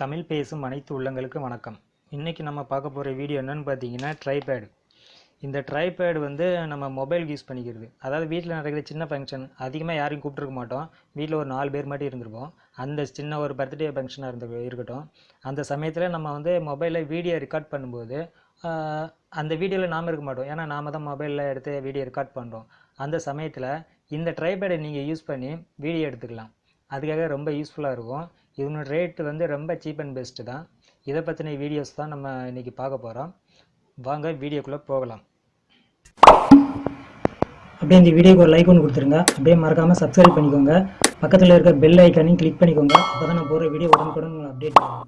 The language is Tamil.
தமிழ் பேசும் அனைத்து உள்ளங்களுக்கு வணக்கம். இன்றைக்கி நம்ம பார்க்க போகிற வீடியோ என்னென்னு பார்த்தீங்கன்னா ட்ரைபேடு. இந்த ட்ரைபேடு வந்து நம்ம மொபைலுக்கு யூஸ் பண்ணிக்கிறது. அதாவது வீட்டில் நடக்கிற சின்ன ஃபங்க்ஷன், அதிகமாக யாரையும் கூப்பிட்ருக்க மாட்டோம். வீட்டில் ஒரு 4 பேர் மட்டும் இருந்திருப்போம். அந்த சின்ன ஒரு பர்த்டே ஃபங்க்ஷனாக இருக்கட்டும், அந்த சமயத்தில் நம்ம வந்து மொபைலில் வீடியோ ரெக்கார்ட் பண்ணும்போது அந்த வீடியோவில் நாம் இருக்க மாட்டோம். ஏன்னா நாம் தான் மொபைலில் எடுத்து வீடியோ ரெக்கார்ட் பண்ணுறோம். அந்த சமயத்தில் இந்த ட்ரைபேடை நீங்கள் யூஸ் பண்ணி வீடியோ எடுத்துக்கலாம். அதுக்காக ரொம்ப யூஸ்ஃபுல்லாக இருக்கும். இதனோட ரேட்டு வந்து ரொம்ப சீப் அண்ட் பெஸ்ட்டு தான். இதை பற்றின வீடியோஸ் தான் நம்ம இன்றைக்கி பார்க்க போகிறோம். வாங்க வீடியோக்குள்ளே போகலாம். அப்படியே இந்த வீடியோக்கு ஒரு லைக் ஒன்று கொடுத்துருங்க. அப்படியே மறக்காமல் சப்ஸ்கிரைப் பண்ணிக்கோங்க. பக்கத்தில் இருக்க பெல் ஐக்கானையும் கிளிக் பண்ணிக்கோங்க. அப்போ தான் நான் போகிற வீடியோ உடனுக்குடன் அப்டேட் பண்ணுவேன்.